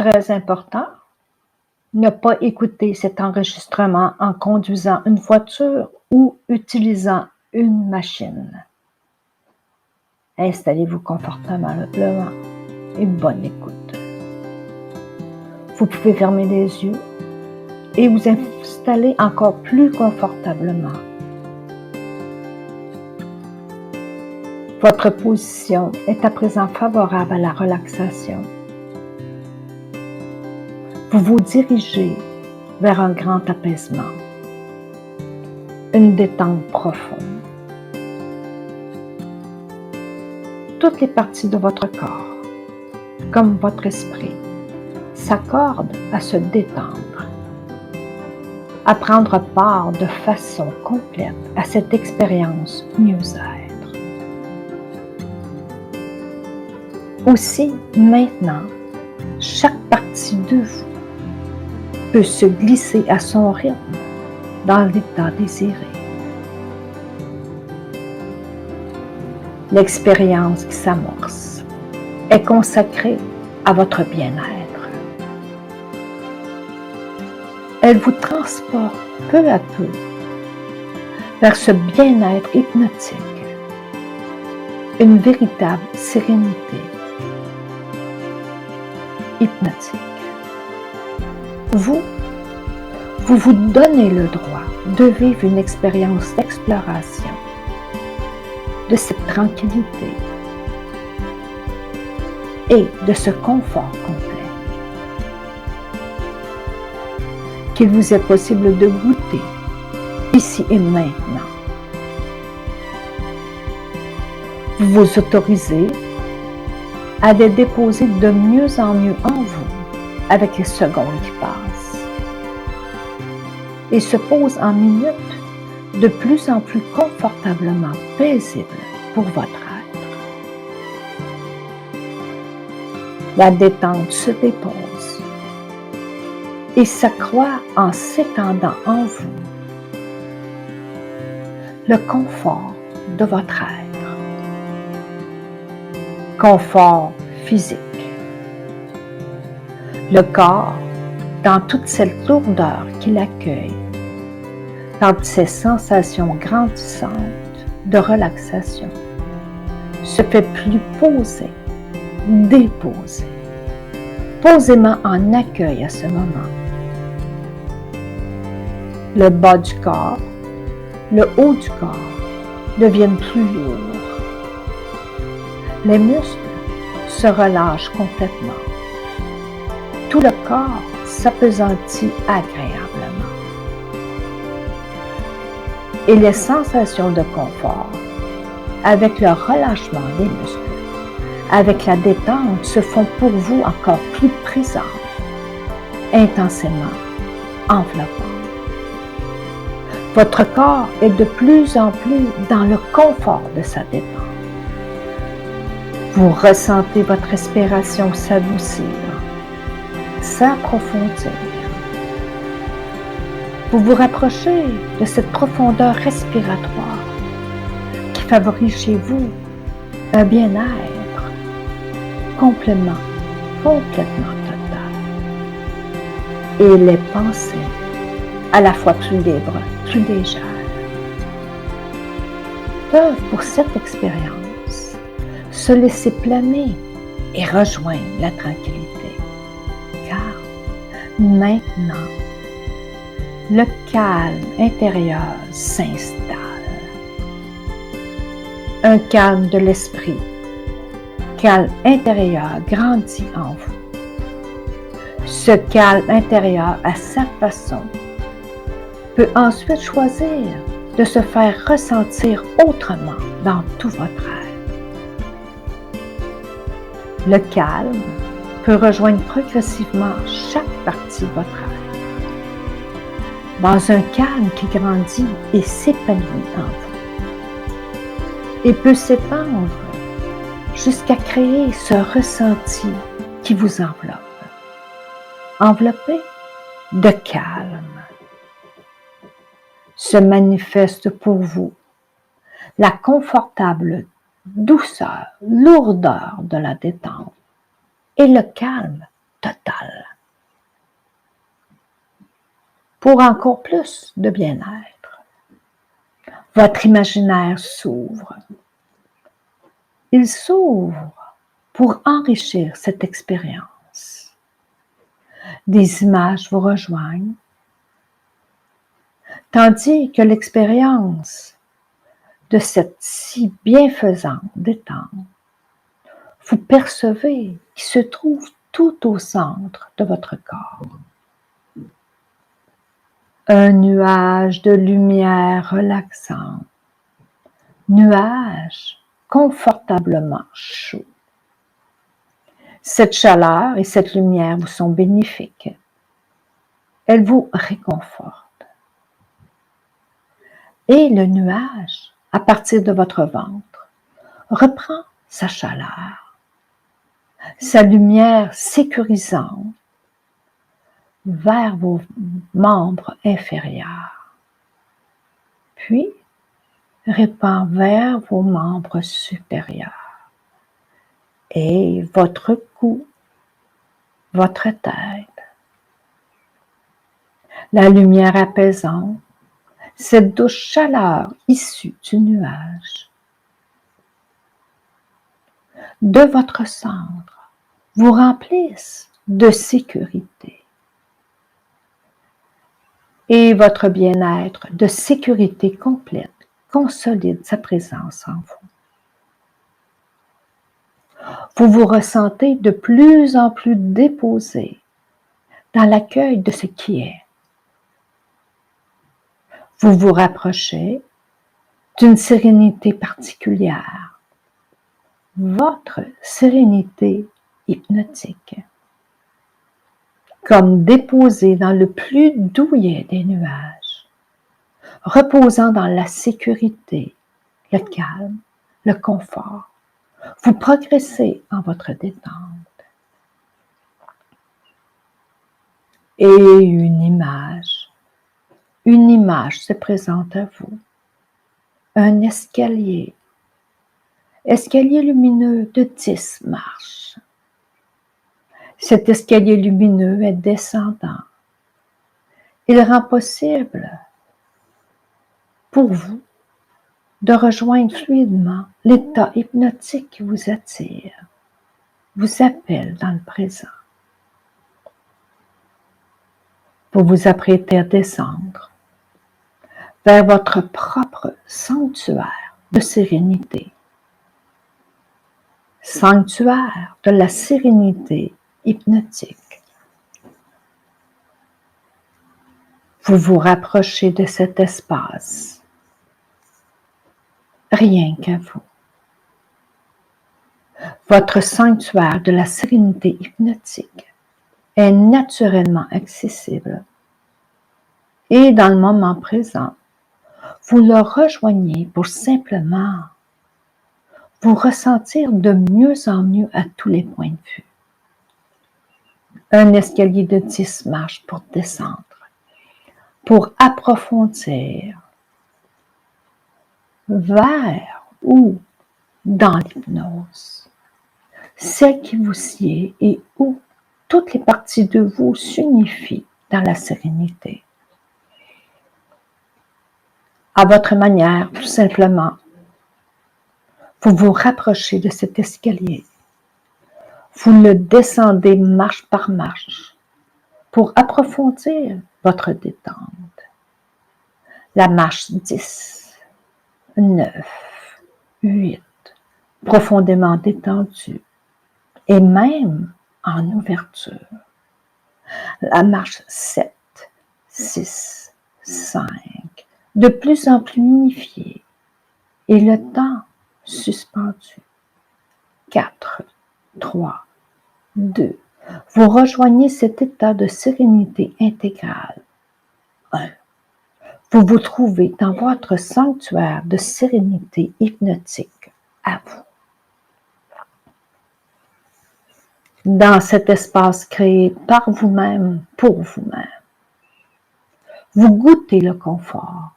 Très important, ne pas écouter cet enregistrement en conduisant une voiture ou utilisant une machine. Installez-vous confortablement et bonne écoute. Vous pouvez fermer les yeux et vous installer encore plus confortablement. Votre position est à présent favorable à la relaxation. Vous vous dirigez vers un grand apaisement, une détente profonde. Toutes les parties de votre corps, comme votre esprit, s'accordent à se détendre, à prendre part de façon complète à cette expérience mieux-être. Aussi, maintenant, chaque partie de vous peut se glisser à son rythme dans l'état désiré. L'expérience qui s'amorce est consacrée à votre bien-être. Elle vous transporte peu à peu vers ce bien-être hypnotique, une véritable sérénité hypnotique. Vous vous donnez le droit de vivre une expérience d'exploration de cette tranquillité et de ce confort complet qu'il vous est possible de goûter ici et maintenant. Vous vous autorisez à les déposer de mieux en mieux en vous avec les secondes qui passent et se posent en minutes de plus en plus confortablement paisibles pour votre être. La détente se dépose et s'accroît en s'étendant en vous le confort de votre être. Confort physique. Le corps, dans toute cette lourdeur qu'il accueille, dans ces sensations grandissantes de relaxation, se fait plus posé, déposé, posément en accueil à ce moment. Le bas du corps, le haut du corps deviennent plus lourds. Les muscles se relâchent complètement. Tout le corps s'appesantit agréablement. Et les sensations de confort, avec le relâchement des muscles, avec la détente, se font pour vous encore plus présentes, intensément enveloppant. Votre corps est de plus en plus dans le confort de sa détente. Vous ressentez votre respiration s'adoucir, s'approfondir. Vous vous rapprochez de cette profondeur respiratoire qui favorise chez vous un bien-être complètement total. Et les pensées à la fois plus libres, plus légères, peuvent pour cette expérience se laisser planer et rejoindre la tranquillité. Car maintenant, le calme intérieur s'installe. Un calme de l'esprit, calme intérieur grandit en vous. Ce calme intérieur, à sa façon, peut ensuite choisir de se faire ressentir autrement dans tout votre être. Le calme peut rejoindre progressivement chaque partie de votre être, dans un calme qui grandit et s'épanouit en vous, et peut s'étendre jusqu'à créer ce ressenti qui vous enveloppe, enveloppé de calme. Se manifeste pour vous la confortable douceur, lourdeur de la détente et le calme total. Pour encore plus de bien-être, votre imaginaire s'ouvre. Il s'ouvre pour enrichir cette expérience. Des images vous rejoignent, tandis que l'expérience de cette si bienfaisante détente, vous percevez qu'il se trouve tout au centre de votre corps. Un nuage de lumière relaxante, nuage confortablement chaud. Cette chaleur et cette lumière vous sont bénéfiques. Elles vous réconfortent. Et le nuage, à partir de votre ventre, reprend sa chaleur, sa lumière sécurisante vers vos membres inférieurs, puis répand vers vos membres supérieurs et votre cou, votre tête. La lumière apaisante, cette douce chaleur issue du nuage, de votre centre, vous remplissent de sécurité. Et votre bien-être de sécurité complète consolide sa présence en vous. Vous vous ressentez de plus en plus déposé dans l'accueil de ce qui est. Vous vous rapprochez d'une sérénité particulière, votre sérénité hypnotique, comme déposée dans le plus douillet des nuages, reposant dans la sécurité, le calme, le confort. Vous progressez en votre détente. Et une image se présente à vous. Un escalier lumineux de 10 marches. Cet escalier lumineux est descendant. Il rend possible pour vous de rejoindre fluidement l'état hypnotique qui vous attire, vous appelle dans le présent. Vous vous apprêtez à descendre vers votre propre sanctuaire de sérénité. Sanctuaire de la sérénité hypnotique. Vous vous rapprochez de cet espace, rien qu'à vous. Votre sanctuaire de la sérénité hypnotique est naturellement accessible et dans le moment présent, vous le rejoignez pour simplement vous ressentir de mieux en mieux à tous les points de vue. Un escalier de 10 marches pour descendre, pour approfondir vers ou dans l'hypnose, celle qui vous sied et où toutes les parties de vous s'unifient dans la sérénité. À votre manière, tout simplement, vous vous rapprochez de cet escalier. Vous le descendez marche par marche pour approfondir votre détente. La marche 10, 9, 8, profondément détendue et même en ouverture. La marche 7, 6, 5, de plus en plus unifiée et le temps suspendu. 4, 3, 2. Vous rejoignez cet état de sérénité intégrale. 1. Vous vous trouvez dans votre sanctuaire de sérénité hypnotique à vous. Dans cet espace créé par vous-même, pour vous-même. Vous goûtez le confort,